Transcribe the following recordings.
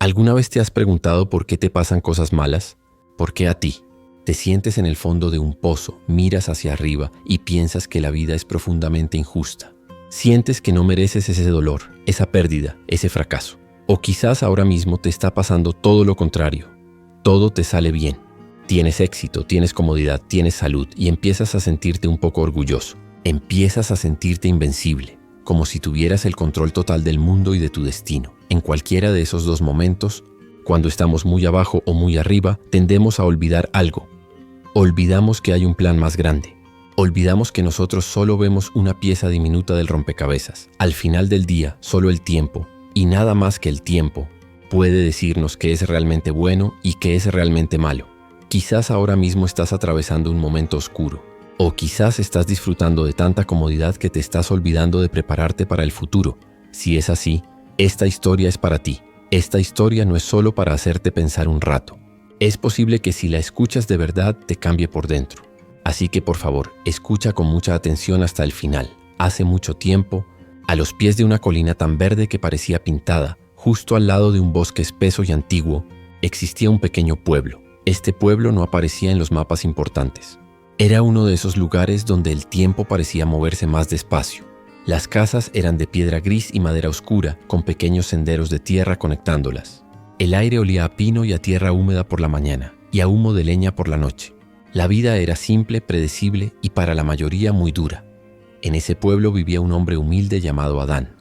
¿Alguna vez te has preguntado por qué te pasan cosas malas? ¿Por qué a ti? Te sientes en el fondo de un pozo, miras hacia arriba y piensas que la vida es profundamente injusta. Sientes que no mereces ese dolor, esa pérdida, ese fracaso. O quizás ahora mismo te está pasando todo lo contrario. Todo te sale bien. Tienes éxito, tienes comodidad, tienes salud y empiezas a sentirte un poco orgulloso. Empiezas a sentirte invencible, como si tuvieras el control total del mundo y de tu destino. En cualquiera de esos dos momentos, cuando estamos muy abajo o muy arriba, tendemos a olvidar algo. Olvidamos que hay un plan más grande. Olvidamos que nosotros solo vemos una pieza diminuta del rompecabezas. Al final del día, solo el tiempo, y nada más que el tiempo, puede decirnos qué es realmente bueno y qué es realmente malo. Quizás ahora mismo estás atravesando un momento oscuro, o quizás estás disfrutando de tanta comodidad que te estás olvidando de prepararte para el futuro. Si es así, esta historia es para ti. Esta historia no es solo para hacerte pensar un rato. Es posible que si la escuchas de verdad te cambie por dentro. Así que por favor, escucha con mucha atención hasta el final. Hace mucho tiempo, a los pies de una colina tan verde que parecía pintada, justo al lado de un bosque espeso y antiguo, existía un pequeño pueblo. Este pueblo no aparecía en los mapas importantes. Era uno de esos lugares donde el tiempo parecía moverse más despacio. Las casas eran de piedra gris y madera oscura, con pequeños senderos de tierra conectándolas. El aire olía a pino y a tierra húmeda por la mañana, y a humo de leña por la noche. La vida era simple, predecible y para la mayoría muy dura. En ese pueblo vivía un hombre humilde llamado Adán.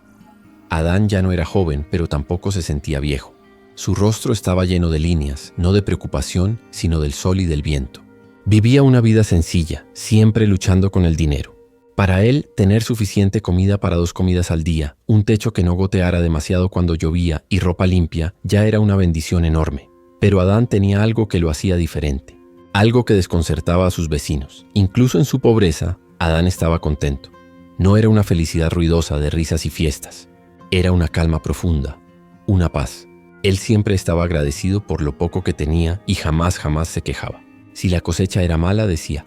Adán ya no era joven, pero tampoco se sentía viejo. Su rostro estaba lleno de líneas, no de preocupación, sino del sol y del viento. Vivía una vida sencilla, siempre luchando con el dinero. Para él, tener suficiente comida para 2 comidas al día, un techo que no goteara demasiado cuando llovía y ropa limpia ya era una bendición enorme. Pero Adán tenía algo que lo hacía diferente, algo que desconcertaba a sus vecinos. Incluso en su pobreza, Adán estaba contento. No era una felicidad ruidosa de risas y fiestas. Era una calma profunda, una paz. Él siempre estaba agradecido por lo poco que tenía y jamás se quejaba. Si la cosecha era mala, decía: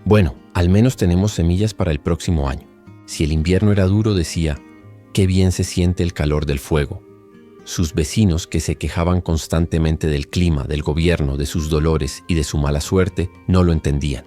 bueno, al menos tenemos semillas para el próximo año. Si el invierno era duro, decía: qué bien se siente el calor del fuego. Sus vecinos, que se quejaban constantemente del clima, del gobierno, de sus dolores y de su mala suerte, no lo entendían.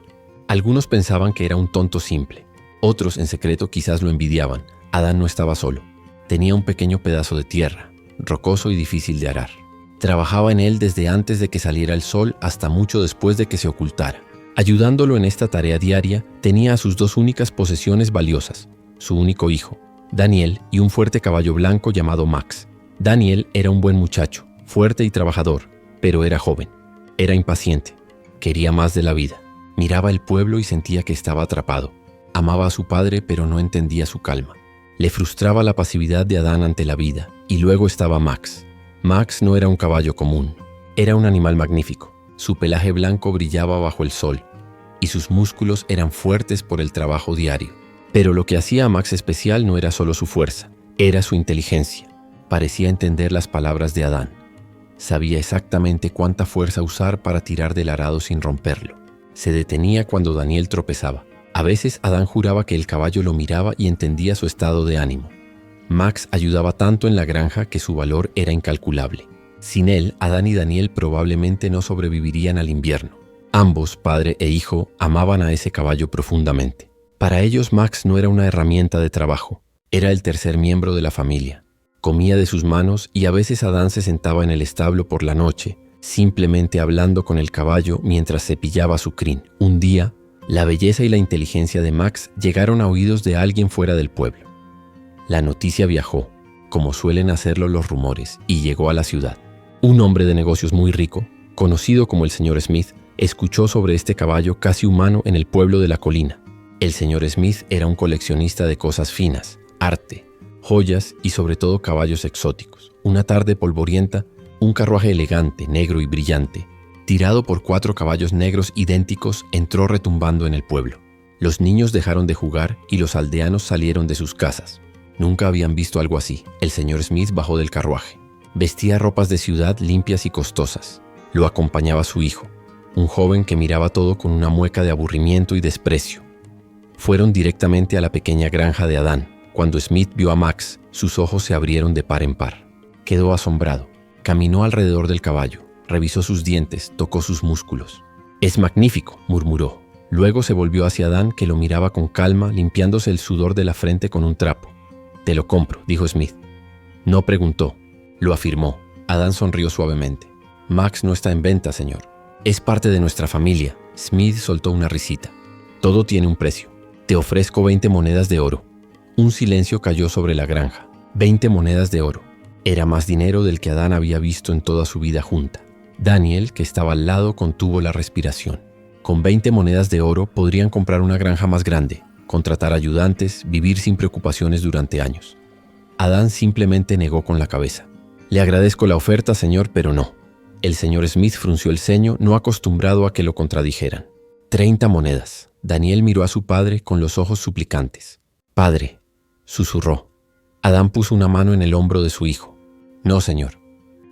Algunos pensaban que era un tonto simple. Otros, en secreto, quizás lo envidiaban. Adán no estaba solo. Tenía un pequeño pedazo de tierra, rocoso y difícil de arar. Trabajaba en él desde antes de que saliera el sol hasta mucho después de que se ocultara. Ayudándolo en esta tarea diaria, tenía a sus 2 únicas posesiones valiosas, su único hijo, Daniel, y un fuerte caballo blanco llamado Max. Daniel era un buen muchacho, fuerte y trabajador, pero era joven. Era impaciente, quería más de la vida. Miraba el pueblo y sentía que estaba atrapado. Amaba a su padre, pero no entendía su calma. Le frustraba la pasividad de Adán ante la vida. Y luego estaba Max. Max no era un caballo común, era un animal magnífico. Su pelaje blanco brillaba bajo el sol y sus músculos eran fuertes por el trabajo diario. Pero lo que hacía a Max especial no era solo su fuerza, era su inteligencia. Parecía entender las palabras de Adán. Sabía exactamente cuánta fuerza usar para tirar del arado sin romperlo. Se detenía cuando Daniel tropezaba. A veces Adán juraba que el caballo lo miraba y entendía su estado de ánimo. Max ayudaba tanto en la granja que su valor era incalculable. Sin él, Adán y Daniel probablemente no sobrevivirían al invierno. Ambos, padre e hijo, amaban a ese caballo profundamente. Para ellos, Max no era una herramienta de trabajo, era el tercer miembro de la familia. Comía de sus manos y a veces Adán se sentaba en el establo por la noche, simplemente hablando con el caballo mientras cepillaba su crin. Un día, la belleza y la inteligencia de Max llegaron a oídos de alguien fuera del pueblo. La noticia viajó, como suelen hacerlo los rumores, y llegó a la ciudad. Un hombre de negocios muy rico, conocido como el señor Smith, escuchó sobre este caballo casi humano en el pueblo de la colina. El señor Smith era un coleccionista de cosas finas, arte, joyas y sobre todo caballos exóticos. Una tarde polvorienta, un carruaje elegante, negro y brillante, tirado por 4 caballos negros idénticos, entró retumbando en el pueblo. Los niños dejaron de jugar y los aldeanos salieron de sus casas. Nunca habían visto algo así. El señor Smith bajó del carruaje. Vestía ropas de ciudad limpias y costosas. Lo acompañaba su hijo, un joven que miraba todo con una mueca de aburrimiento y desprecio. Fueron directamente a la pequeña granja de Adán. Cuando Smith vio a Max, sus ojos se abrieron de par en par. Quedó asombrado. Caminó alrededor del caballo, revisó sus dientes, tocó sus músculos. «Es magnífico», murmuró. Luego se volvió hacia Adán, que lo miraba con calma, limpiándose el sudor de la frente con un trapo. «Te lo compro», dijo Smith. No preguntó, lo afirmó. Adán sonrió suavemente. «Max no está en venta, señor. Es parte de nuestra familia». Smith soltó una risita. «Todo tiene un precio. Te ofrezco 20 monedas de oro». Un silencio cayó sobre la granja. 20 monedas de oro. Era más dinero del que Adán había visto en toda su vida junta. Daniel, que estaba al lado, contuvo la respiración. Con 20 monedas de oro podrían comprar una granja más grande, contratar ayudantes, vivir sin preocupaciones durante años. Adán simplemente negó con la cabeza. «Le agradezco la oferta, señor, pero no». El señor Smith frunció el ceño, no acostumbrado a que lo contradijeran. 30 monedas. Daniel miró a su padre con los ojos suplicantes. «Padre», susurró. Adán puso una mano en el hombro de su hijo. «No, señor».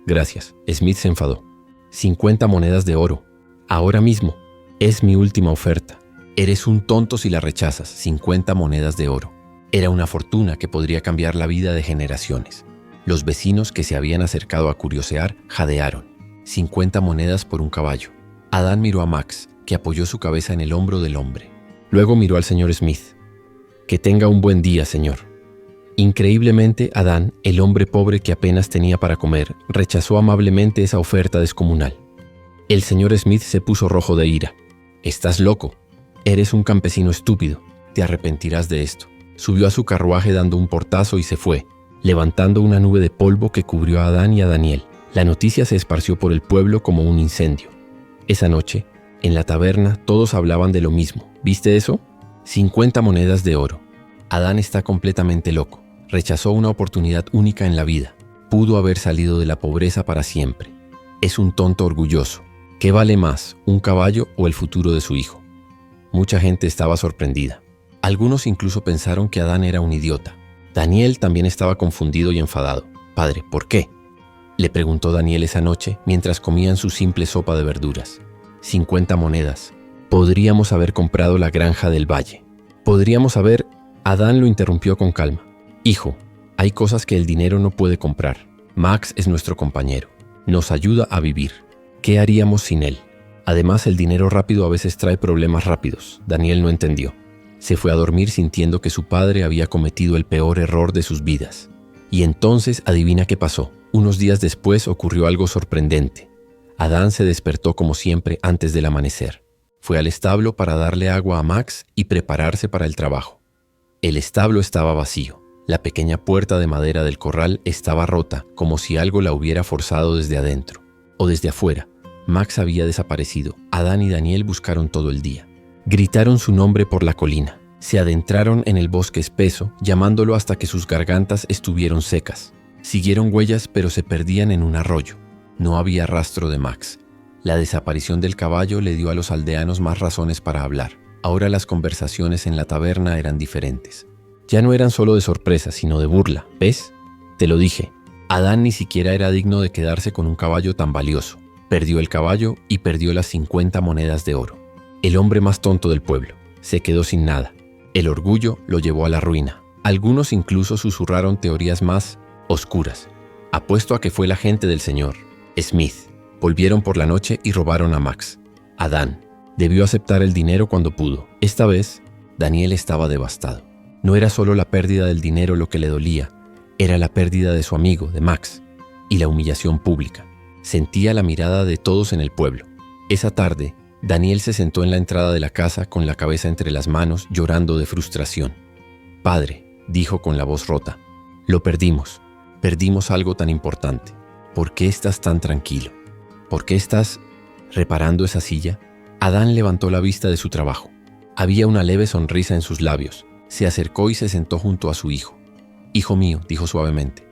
«Gracias». Smith se enfadó. 50 monedas de oro. Ahora mismo. Es mi última oferta. Eres un tonto si la rechazas. 50 monedas de oro. Era una fortuna que podría cambiar la vida de generaciones. Los vecinos que se habían acercado a curiosear jadearon. 50 monedas por un caballo. Adán miró a Max, que apoyó su cabeza en el hombro del hombre. Luego miró al señor Smith. «Que tenga un buen día, señor». Increíblemente, Adán, el hombre pobre que apenas tenía para comer, rechazó amablemente esa oferta descomunal. El señor Smith se puso rojo de ira. «Estás loco. Eres un campesino estúpido. Te arrepentirás de esto». Subió a su carruaje dando un portazo y se fue, levantando una nube de polvo que cubrió a Adán y a Daniel. La noticia se esparció por el pueblo como un incendio. Esa noche, en la taberna, todos hablaban de lo mismo. ¿Viste eso? 50 monedas de oro. Adán está completamente loco. Rechazó una oportunidad única en la vida. Pudo haber salido de la pobreza para siempre. Es un tonto orgulloso. ¿Qué vale más, un caballo o el futuro de su hijo? Mucha gente estaba sorprendida. Algunos incluso pensaron que Adán era un idiota. Daniel también estaba confundido y enfadado. «Padre, ¿por qué?», le preguntó Daniel esa noche mientras comían su simple sopa de verduras. 50 monedas. Podríamos haber comprado la granja del valle. Podríamos haber... Adán lo interrumpió con calma. «Hijo, hay cosas que el dinero no puede comprar. Max es nuestro compañero. Nos ayuda a vivir. ¿Qué haríamos sin él? Además, el dinero rápido a veces trae problemas rápidos». Daniel no entendió. Se fue a dormir sintiendo que su padre había cometido el peor error de sus vidas. Y entonces, adivina qué pasó. Unos días después ocurrió algo sorprendente. Adán se despertó como siempre antes del amanecer. Fue al establo para darle agua a Max y prepararse para el trabajo. El establo estaba vacío. La pequeña puerta de madera del corral estaba rota, como si algo la hubiera forzado desde adentro. O desde afuera. Max había desaparecido. Adán y Daniel buscaron todo el día. Gritaron su nombre por la colina. Se adentraron en el bosque espeso, llamándolo hasta que sus gargantas estuvieron secas. Siguieron huellas, pero se perdían en un arroyo. No había rastro de Max. La desaparición del caballo le dio a los aldeanos más razones para hablar. Ahora las conversaciones en la taberna eran diferentes. Ya no eran solo de sorpresa, sino de burla. ¿Ves? Te lo dije. Adán ni siquiera era digno de quedarse con un caballo tan valioso. Perdió el caballo y perdió las 50 monedas de oro. El hombre más tonto del pueblo. Se quedó sin nada. El orgullo lo llevó a la ruina. Algunos incluso susurraron teorías más oscuras. Apuesto a que fue la gente del señor Smith. Volvieron por la noche y robaron a Max. Adán debió aceptar el dinero cuando pudo. Esta vez, Daniel estaba devastado. No era solo la pérdida del dinero lo que le dolía, era la pérdida de su amigo, de Max, y la humillación pública. Sentía la mirada de todos en el pueblo. Esa tarde, Daniel se sentó en la entrada de la casa con la cabeza entre las manos, llorando de frustración. «Padre», dijo con la voz rota, «lo perdimos. Perdimos algo tan importante. ¿Por qué estás tan tranquilo? ¿Por qué estás reparando esa silla?» Adán levantó la vista de su trabajo. Había una leve sonrisa en sus labios. Se acercó y se sentó junto a su hijo. «Hijo mío», dijo suavemente,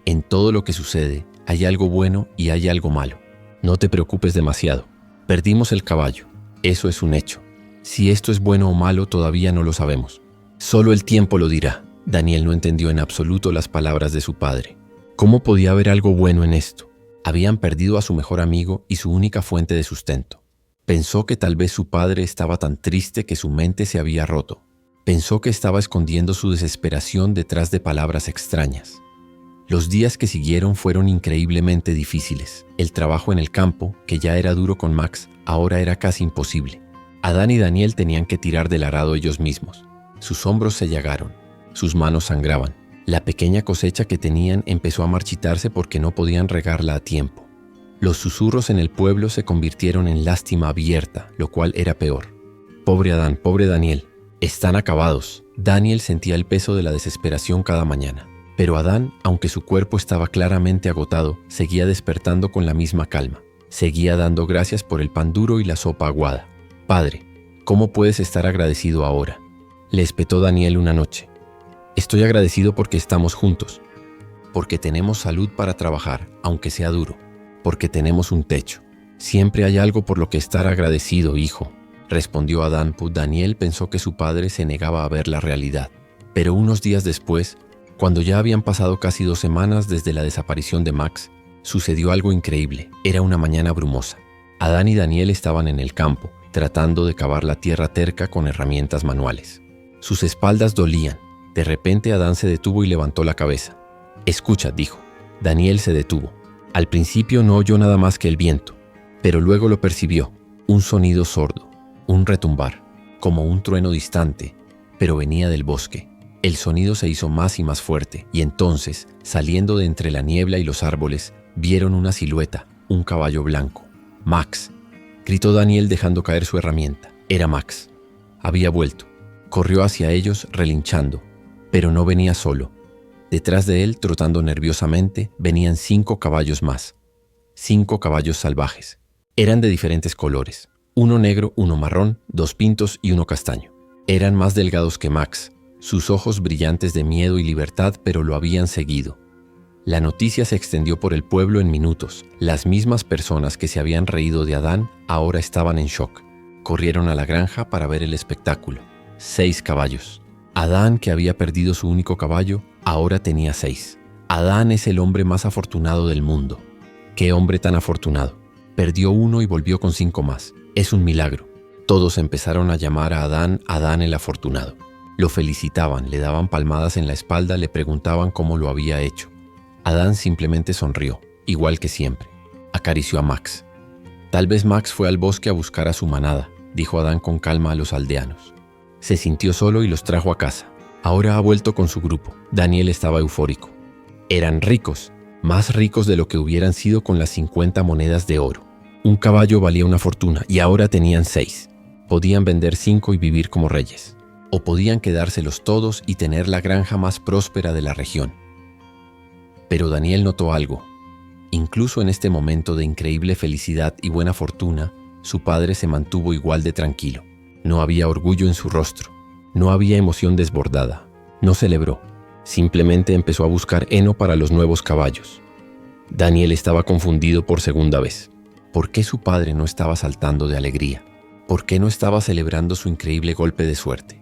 «en todo lo que sucede hay algo bueno y hay algo malo. No te preocupes demasiado. Perdimos el caballo. Eso es un hecho. Si esto es bueno o malo todavía no lo sabemos. Solo el tiempo lo dirá». Daniel no entendió en absoluto las palabras de su padre. ¿Cómo podía haber algo bueno en esto? Habían perdido a su mejor amigo y su única fuente de sustento. Pensó que tal vez su padre estaba tan triste que su mente se había roto. Pensó que estaba escondiendo su desesperación detrás de palabras extrañas. Los días que siguieron fueron increíblemente difíciles. El trabajo en el campo, que ya era duro con Max, ahora era casi imposible. Adán y Daniel tenían que tirar del arado ellos mismos. Sus hombros se llagaron, sus manos sangraban. La pequeña cosecha que tenían empezó a marchitarse porque no podían regarla a tiempo. Los susurros en el pueblo se convirtieron en lástima abierta, lo cual era peor. Pobre Adán, pobre Daniel, están acabados. Daniel sentía el peso de la desesperación cada mañana. Pero Adán, aunque su cuerpo estaba claramente agotado, seguía despertando con la misma calma. Seguía dando gracias por el pan duro y la sopa aguada. Padre, ¿cómo puedes estar agradecido ahora?, le espetó Daniel una noche. Estoy agradecido porque estamos juntos, porque tenemos salud para trabajar, aunque sea duro, porque tenemos un techo. Siempre hay algo por lo que estar agradecido, hijo, respondió Adán. Daniel pensó que su padre se negaba a ver la realidad. Pero unos días después, cuando ya habían pasado casi 2 semanas desde la desaparición de Max, sucedió algo increíble. Era una mañana brumosa. Adán y Daniel estaban en el campo, tratando de cavar la tierra terca con herramientas manuales. Sus espaldas dolían. De repente Adán se detuvo y levantó la cabeza. «Escucha», dijo. Daniel se detuvo. Al principio no oyó nada más que el viento, pero luego lo percibió, un sonido sordo, un retumbar, como un trueno distante, pero venía del bosque. El sonido se hizo más y más fuerte, y entonces, saliendo de entre la niebla y los árboles, vieron una silueta, un caballo blanco. «Max», gritó Daniel dejando caer su herramienta. Era Max. Había vuelto. Corrió hacia ellos relinchando, pero no venía solo. Detrás de él, trotando nerviosamente, venían 5 caballos más. 5 caballos salvajes. Eran de diferentes colores. Uno negro, uno marrón, 2 pintos y uno castaño. Eran más delgados que Max, sus ojos brillantes de miedo y libertad, pero lo habían seguido. La noticia se extendió por el pueblo en minutos. Las mismas personas que se habían reído de Adán ahora estaban en shock. Corrieron a la granja para ver el espectáculo. 6 caballos. Adán, que había perdido su único caballo, ahora tenía 6. Adán es el hombre más afortunado del mundo. ¡Qué hombre tan afortunado! Perdió uno y volvió con 5 más. Es un milagro. Todos empezaron a llamar a Adán, Adán el afortunado. Lo felicitaban, le daban palmadas en la espalda, le preguntaban cómo lo había hecho. Adán simplemente sonrió, igual que siempre. Acarició a Max. Tal vez Max fue al bosque a buscar a su manada, dijo Adán con calma a los aldeanos. Se sintió solo y los trajo a casa. Ahora ha vuelto con su grupo. Daniel estaba eufórico. Eran ricos, más ricos de lo que hubieran sido con las 50 monedas de oro. Un caballo valía una fortuna y ahora tenían 6. Podían vender 5 y vivir como reyes. O podían quedárselos todos y tener la granja más próspera de la región. Pero Daniel notó algo. Incluso en este momento de increíble felicidad y buena fortuna, su padre se mantuvo igual de tranquilo. No había orgullo en su rostro. No había emoción desbordada. No celebró. Simplemente empezó a buscar heno para los nuevos caballos. Daniel estaba confundido por segunda vez. ¿Por qué su padre no estaba saltando de alegría? ¿Por qué no estaba celebrando su increíble golpe de suerte?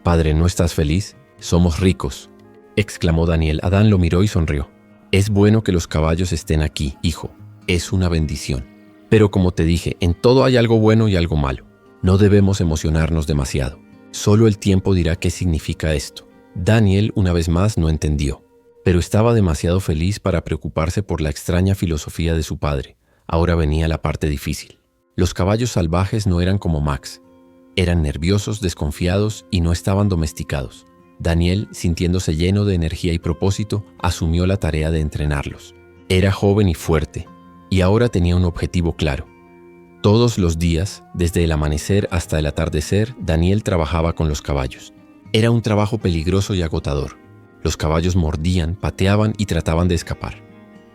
«Padre, ¿no estás feliz? Somos ricos», exclamó Daniel. Adán lo miró y sonrió. «Es bueno que los caballos estén aquí, hijo. Es una bendición. Pero como te dije, en todo hay algo bueno y algo malo. No debemos emocionarnos demasiado. Solo el tiempo dirá qué significa esto». Daniel, una vez más, no entendió, pero estaba demasiado feliz para preocuparse por la extraña filosofía de su padre. Ahora venía la parte difícil. Los caballos salvajes no eran como Max. Eran nerviosos, desconfiados y no estaban domesticados. Daniel, sintiéndose lleno de energía y propósito, asumió la tarea de entrenarlos. Era joven y fuerte, y ahora tenía un objetivo claro. Todos los días, desde el amanecer hasta el atardecer, Daniel trabajaba con los caballos. Era un trabajo peligroso y agotador. Los caballos mordían, pateaban y trataban de escapar.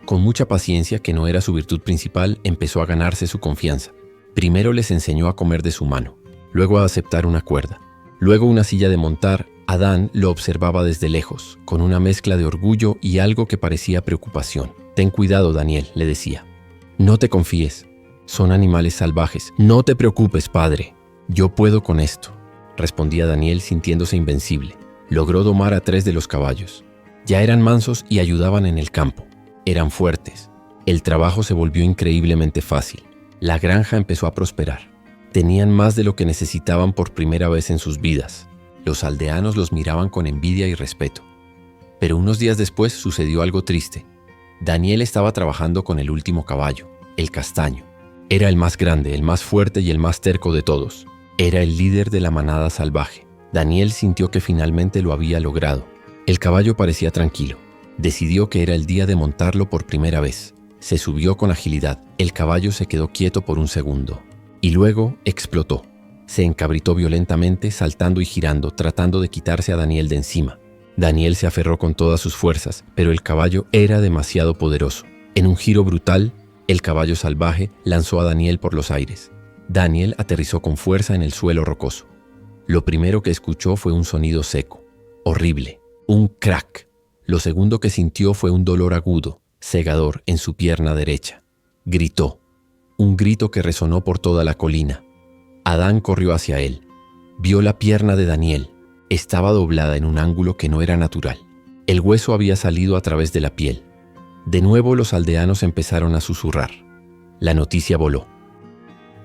Con mucha paciencia, que no era su virtud principal, empezó a ganarse su confianza. Primero les enseñó a comer de su mano, luego a aceptar una cuerda, luego una silla de montar. Adán lo observaba desde lejos, con una mezcla de orgullo y algo que parecía preocupación. «Ten cuidado, Daniel», le decía. «No te confíes. Son animales salvajes. No te preocupes, padre. Yo puedo con esto», respondía Daniel sintiéndose invencible. Logró domar a 3 de los caballos. Ya eran mansos y ayudaban en el campo. Eran fuertes. El trabajo se volvió increíblemente fácil. La granja empezó a prosperar. Tenían más de lo que necesitaban por primera vez en sus vidas. Los aldeanos los miraban con envidia y respeto. Pero unos días después sucedió algo triste. Daniel estaba trabajando con el último caballo, el castaño. Era el más grande, el más fuerte y el más terco de todos. Era el líder de la manada salvaje. Daniel sintió que finalmente lo había logrado. El caballo parecía tranquilo. Decidió que era el día de montarlo por primera vez. Se subió con agilidad. El caballo se quedó quieto por un segundo. Y luego explotó. Se encabritó violentamente, saltando y girando, tratando de quitarse a Daniel de encima. Daniel se aferró con todas sus fuerzas, pero el caballo era demasiado poderoso. En un giro brutal, el caballo salvaje lanzó a Daniel por los aires. Daniel aterrizó con fuerza en el suelo rocoso. Lo primero que escuchó fue un sonido seco, horrible, un crack. Lo segundo que sintió fue un dolor agudo, cegador en su pierna derecha. Gritó, un grito que resonó por toda la colina. Adán corrió hacia él. Vio la pierna de Daniel. Estaba doblada en un ángulo que no era natural. El hueso había salido a través de la piel. De nuevo los aldeanos empezaron a susurrar. La noticia voló.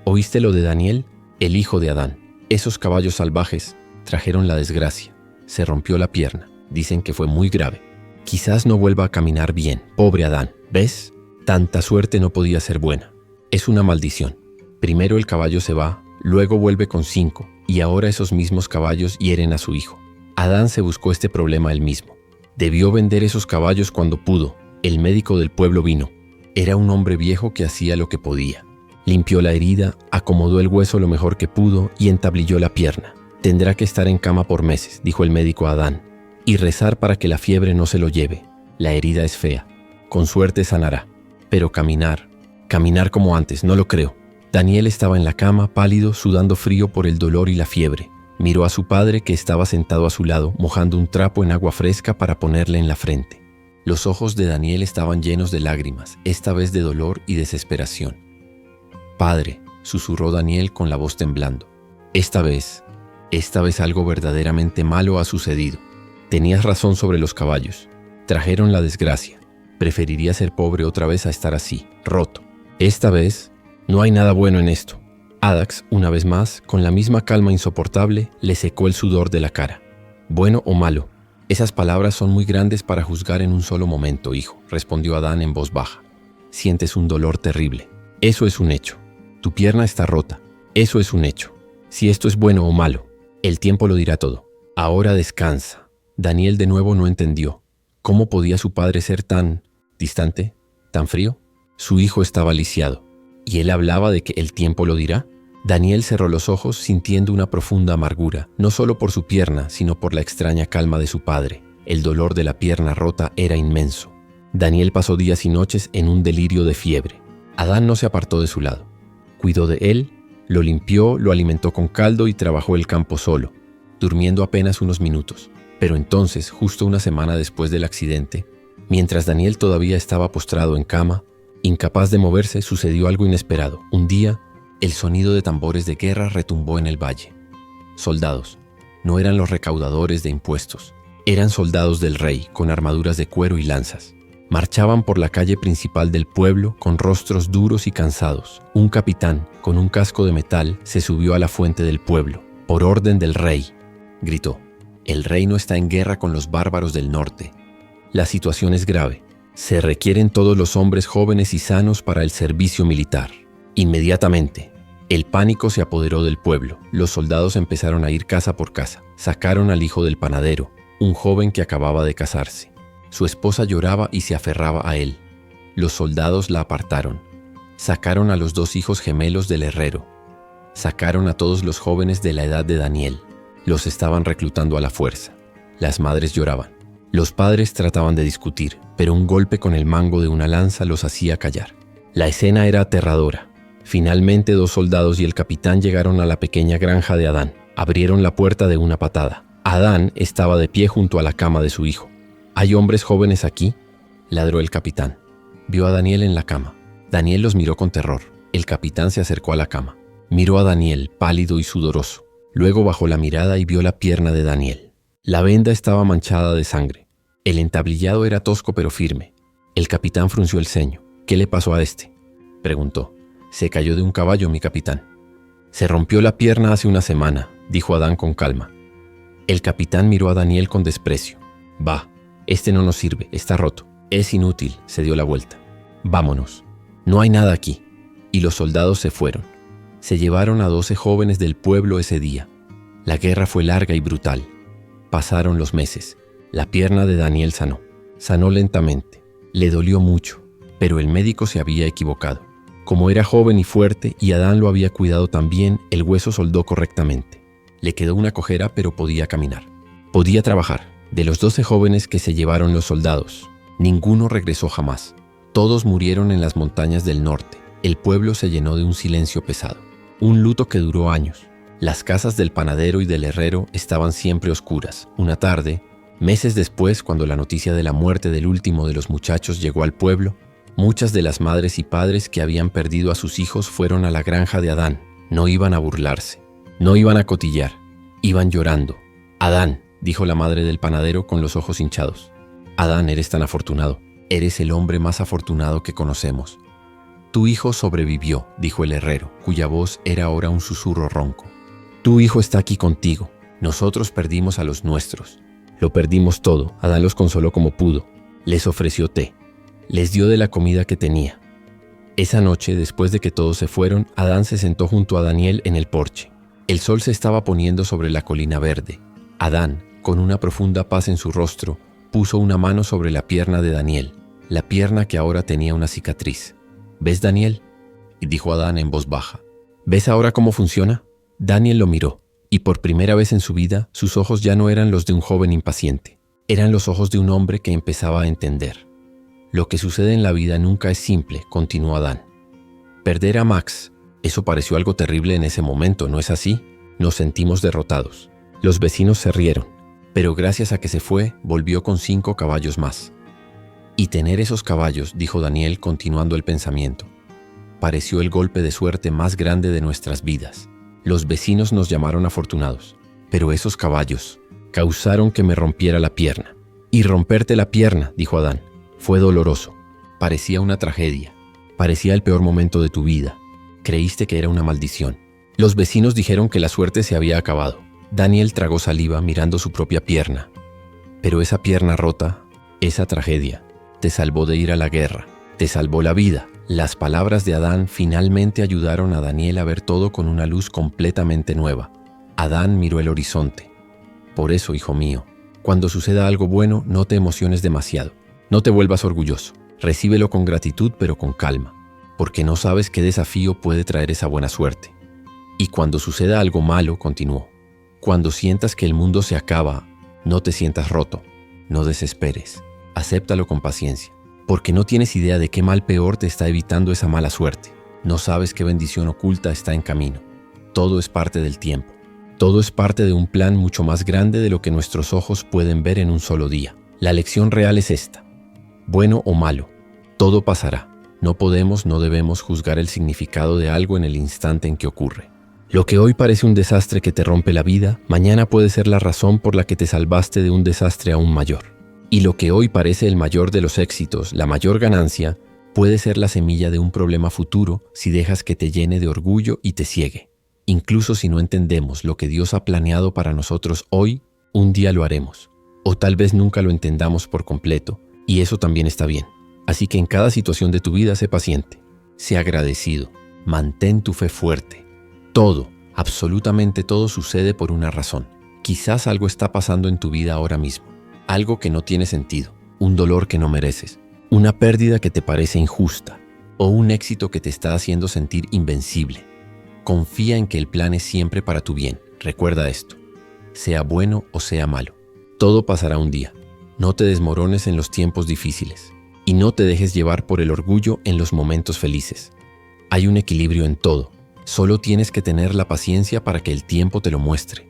¿Oíste lo de Daniel? El hijo de Adán. Esos caballos salvajes trajeron la desgracia. Se rompió la pierna. Dicen que fue muy grave. Quizás no vuelva a caminar bien. Pobre Adán. ¿Ves? Tanta suerte no podía ser buena. Es una maldición. Primero el caballo se va, luego vuelve con 5, y ahora esos mismos caballos hieren a su hijo. Adán se buscó este problema él mismo. Debió vender esos caballos cuando pudo. El médico del pueblo vino. Era un hombre viejo que hacía lo que podía. Limpió la herida, acomodó el hueso lo mejor que pudo y entablilló la pierna. Tendrá que estar en cama por meses, dijo el médico a Adán, y rezar para que la fiebre no se lo lleve. La herida es fea. Con suerte sanará. Pero caminar como antes, no lo creo. Daniel estaba en la cama, pálido, sudando frío por el dolor y la fiebre. Miró a su padre que estaba sentado a su lado, mojando un trapo en agua fresca para ponerle en la frente. Los ojos de Daniel estaban llenos de lágrimas, esta vez de dolor y desesperación. «Padre», susurró Daniel con la voz temblando. Esta vez algo verdaderamente malo ha sucedido. Tenías razón sobre los caballos. Trajeron la desgracia. Preferiría ser pobre otra vez a estar así, roto. Esta vez no hay nada bueno en esto». Adax, una vez más, con la misma calma insoportable, le secó el sudor de la cara. «Bueno o malo, esas palabras son muy grandes para juzgar en un solo momento, hijo», respondió Adán en voz baja. «Sientes un dolor terrible. Eso es un hecho. Tu pierna está rota. Eso es un hecho. Si esto es bueno o malo, el tiempo lo dirá todo. Ahora descansa». Daniel de nuevo no entendió. ¿Cómo podía su padre ser tan distante, tan frío? Su hijo estaba lisiado. ¿Y él hablaba de que el tiempo lo dirá? Daniel cerró los ojos sintiendo una profunda amargura, no solo por su pierna, sino por la extraña calma de su padre. El dolor de la pierna rota era inmenso. Daniel pasó días y noches en un delirio de fiebre. Adán no se apartó de su lado. Cuidó de él, lo limpió, lo alimentó con caldo y trabajó el campo solo, durmiendo apenas unos minutos. Pero entonces, justo una semana después del accidente, mientras Daniel todavía estaba postrado en cama, incapaz de moverse, sucedió algo inesperado. Un día, el sonido de tambores de guerra retumbó en el valle. Soldados. No eran los recaudadores de impuestos. Eran soldados del rey, con armaduras de cuero y lanzas. Marchaban por la calle principal del pueblo con rostros duros y cansados. Un capitán, con un casco de metal, se subió a la fuente del pueblo. «Por orden del rey», gritó. «El reino está en guerra con los bárbaros del norte. La situación es grave. Se requieren todos los hombres jóvenes y sanos para el servicio militar. Inmediatamente». El pánico se apoderó del pueblo. Los soldados empezaron a ir casa por casa. Sacaron al hijo del panadero, un joven que acababa de casarse. Su esposa lloraba y se aferraba a él. Los soldados la apartaron. Sacaron a los 2 hijos gemelos del herrero. Sacaron a todos los jóvenes de la edad de Daniel. Los estaban reclutando a la fuerza. Las madres lloraban. Los padres trataban de discutir, pero un golpe con el mango de una lanza los hacía callar. La escena era aterradora. Finalmente 2 soldados y el capitán llegaron a la pequeña granja de Adán. Abrieron la puerta de una patada. Adán estaba de pie junto a la cama de su hijo. «¿Hay hombres jóvenes aquí?», ladró el capitán. Vio a Daniel en la cama. Daniel los miró con terror. El capitán se acercó a la cama. Miró a Daniel, pálido y sudoroso. Luego bajó la mirada y vio la pierna de Daniel. La venda estaba manchada de sangre. El entablillado era tosco pero firme. El capitán frunció el ceño. «¿Qué le pasó a este?», preguntó. «Se cayó de un caballo, mi capitán». «Se rompió la pierna hace una semana», dijo Adán con calma. El capitán miró a Daniel con desprecio. «Va, Este no nos sirve, está roto. Es inútil, se dio la vuelta. Vámonos. No hay nada aquí. Y los soldados se fueron. Se llevaron a 12 jóvenes del pueblo ese día. La guerra fue larga y brutal. Pasaron los meses. La pierna de Daniel sanó. Sanó lentamente. Le dolió mucho, pero el médico se había equivocado. Como era joven y fuerte y Adán lo había cuidado también, el hueso soldó correctamente. Le quedó una cojera, pero podía caminar. Podía trabajar. De los 12 jóvenes que se llevaron los soldados, ninguno regresó jamás. Todos murieron en las montañas del norte. El pueblo se llenó de un silencio pesado. Un luto que duró años. Las casas del panadero y del herrero estaban siempre oscuras. Una tarde, meses después, cuando la noticia de la muerte del último de los muchachos llegó al pueblo, muchas de las madres y padres que habían perdido a sus hijos fueron a la granja de Adán. No iban a burlarse, no iban a cotillar, iban llorando. Adán, dijo la madre del panadero con los ojos hinchados. Adán, eres tan afortunado. Eres el hombre más afortunado que conocemos. Tu hijo sobrevivió, dijo el herrero, cuya voz era ahora un susurro ronco. Tu hijo está aquí contigo. Nosotros perdimos a los nuestros. Lo perdimos todo. Adán los consoló como pudo. Les ofreció té. Les dio de la comida que tenía. Esa noche, después de que todos se fueron, Adán se sentó junto a Daniel en el porche. El sol se estaba poniendo sobre la colina verde. Adán, con una profunda paz en su rostro, puso una mano sobre la pierna de Daniel, la pierna que ahora tenía una cicatriz. ¿Ves, Daniel?, dijo Adán en voz baja. ¿Ves ahora cómo funciona? Daniel lo miró, y por primera vez en su vida, sus ojos ya no eran los de un joven impaciente. Eran los ojos de un hombre que empezaba a entender. Lo que sucede en la vida nunca es simple, continuó Adán. Perder a Max, eso pareció algo terrible en ese momento, ¿no es así? Nos sentimos derrotados. Los vecinos se rieron, pero gracias a que se fue, volvió con 5 caballos más. Y tener esos caballos, dijo Daniel continuando el pensamiento, pareció el golpe de suerte más grande de nuestras vidas. Los vecinos nos llamaron afortunados, pero esos caballos causaron que me rompiera la pierna. Y romperte la pierna, dijo Adán, fue doloroso. Parecía una tragedia. Parecía el peor momento de tu vida. Creíste que era una maldición. Los vecinos dijeron que la suerte se había acabado. Daniel tragó saliva mirando su propia pierna. Pero esa pierna rota, esa tragedia, te salvó de ir a la guerra. Te salvó la vida. Las palabras de Adán finalmente ayudaron a Daniel a ver todo con una luz completamente nueva. Adán miró el horizonte. Por eso, hijo mío, cuando suceda algo bueno, no te emociones demasiado. No te vuelvas orgulloso. Recíbelo con gratitud, pero con calma, porque no sabes qué desafío puede traer esa buena suerte. Y cuando suceda algo malo, continuó, cuando sientas que el mundo se acaba, no te sientas roto, no desesperes. Acéptalo con paciencia. Porque no tienes idea de qué mal peor te está evitando esa mala suerte. No sabes qué bendición oculta está en camino. Todo es parte del tiempo. Todo es parte de un plan mucho más grande de lo que nuestros ojos pueden ver en un solo día. La lección real es esta. Bueno o malo, todo pasará. No podemos, no debemos juzgar el significado de algo en el instante en que ocurre. Lo que hoy parece un desastre que te rompe la vida, mañana puede ser la razón por la que te salvaste de un desastre aún mayor. Y lo que hoy parece el mayor de los éxitos, la mayor ganancia, puede ser la semilla de un problema futuro si dejas que te llene de orgullo y te ciegue. Incluso si no entendemos lo que Dios ha planeado para nosotros hoy, un día lo haremos. O tal vez nunca lo entendamos por completo, y eso también está bien. Así que en cada situación de tu vida sé paciente, sé agradecido, mantén tu fe fuerte. Todo, absolutamente todo sucede por una razón. Quizás algo está pasando en tu vida ahora mismo. Algo que no tiene sentido, un dolor que no mereces, una pérdida que te parece injusta o un éxito que te está haciendo sentir invencible. Confía en que el plan es siempre para tu bien. Recuerda esto, sea bueno o sea malo. Todo pasará un día. No te desmorones en los tiempos difíciles y no te dejes llevar por el orgullo en los momentos felices. Hay un equilibrio en todo. Solo tienes que tener la paciencia para que el tiempo te lo muestre.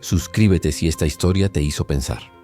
Suscríbete si esta historia te hizo pensar.